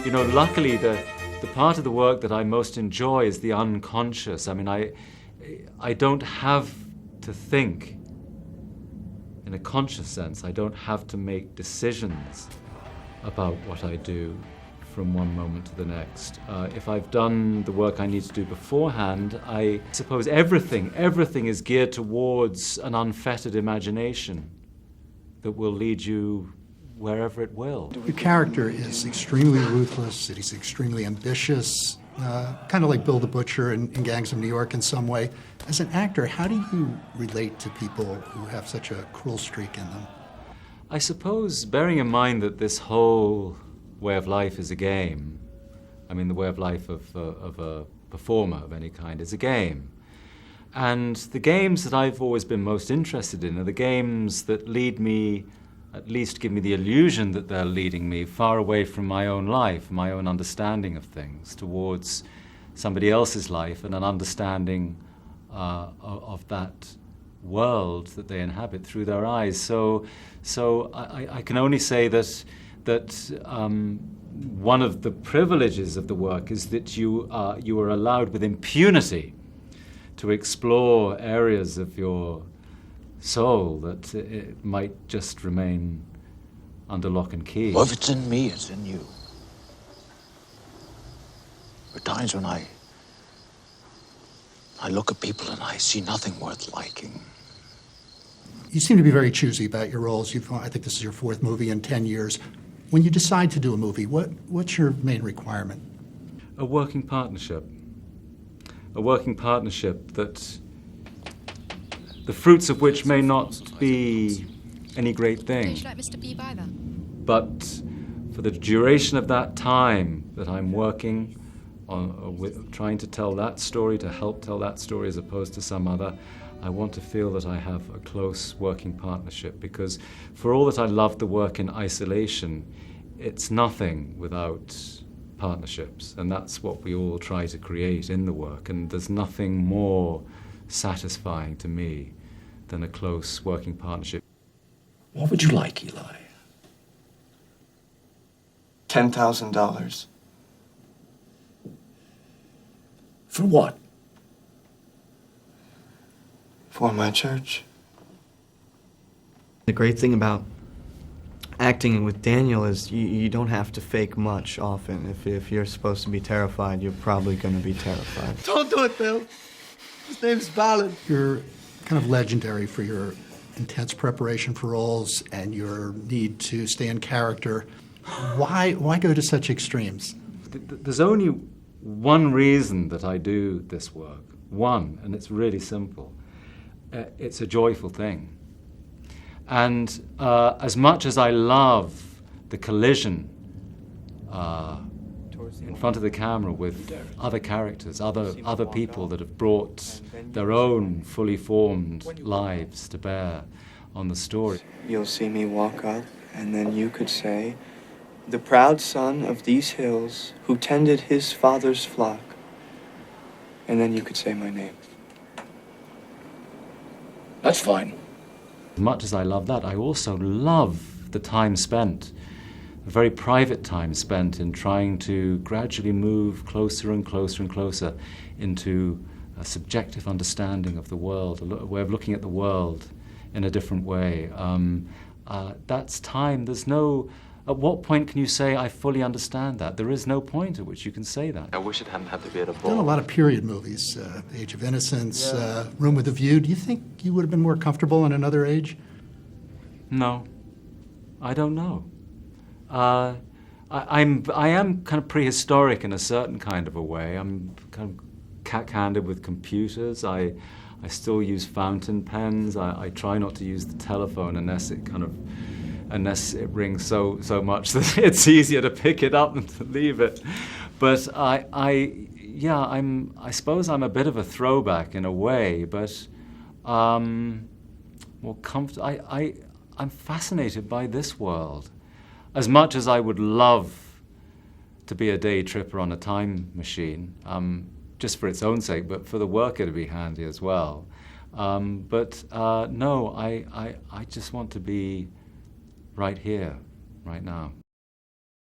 You know, luckily the part of the work that I most enjoy is the unconscious. I mean, I don't have to think in a conscious sense. I don't have to make decisions about what I do from one moment to the next. If I've done the work I need to do beforehand, I suppose everything is geared towards an unfettered imagination that will lead you wherever it will. Your character is extremely ruthless, he's extremely ambitious, kind of like Bill the Butcher in Gangs of New York in some way. As an actor, how do you relate to people who have such a cruel streak in them? I suppose, bearing in mind that this whole way of life is a game, I mean, the way of life of a performer of any kind is a game. And the games that I've always been most interested in are the games that lead me, at least give me the illusion that they're leading me far away from my own life, my own understanding of things, towards somebody else's life and an understanding of that world that they inhabit through their eyes. So I can only say that one of the privileges of the work is that you are allowed with impunity to explore areas of your soul that it might just remain under lock and key. Well, if it's in me, it's in you. There are times when I look at people and I see nothing worth liking. You seem to be very choosy about your roles. I think this is your 4th movie in 10 years. When you decide to do a movie, what's your main requirement? A working partnership. A working partnership that the fruits of which may not be any great thing. Don't you like Mr. Beebe either? But for the duration of that time that I'm working on, trying to tell that story, to help tell that story as opposed to some other, I want to feel that I have a close working partnership, because for all that I love the work in isolation, it's nothing without partnerships, and that's what we all try to create in the work, and there's nothing more satisfying to me than a close working partnership. What would you like, Eli? $10,000. For what? For my church. The great thing about acting with Daniel is you don't have to fake much often. If you're supposed to be terrified, you're probably going to be terrified. Don't do it, Bill. His name's Ballard. You're kind of legendary for your intense preparation for roles and your need to stay in character. Why go to such extremes? There's only one reason that I do this work. One, and it's really simple. It's a joyful thing. And as much as I love the collision in front of the camera with other characters, other people that have brought their own fully formed lives to bear on the story. You'll see me walk up, and then you could say, "The proud son of these hills who tended his father's flock." And then you could say my name. That's fine. As much as I love that, I also love the time spent, a very private time spent in trying to gradually move closer and closer and closer into a subjective understanding of the world, a way of looking at the world in a different way. That's time. There's no... At what point can you say, I fully understand that? There is no point at which you can say that. I wish it hadn't had to be at a You've done a lot of period movies, Age of Innocence, Room with a View. Do you think you would have been more comfortable in another age? No, I don't know. I am kind of prehistoric in a certain kind of a way. I'm kind of cat-handed with computers. I still use fountain pens. I try not to use the telephone unless it rings so much that it's easier to pick it up than to leave it. But I suppose I'm a bit of a throwback in a way, but more comfortable. I'm fascinated by this world. As much as I would love to be a day tripper on a time machine, just for its own sake, but for the work it'd be handy as well. No, I just want to be right here, right now.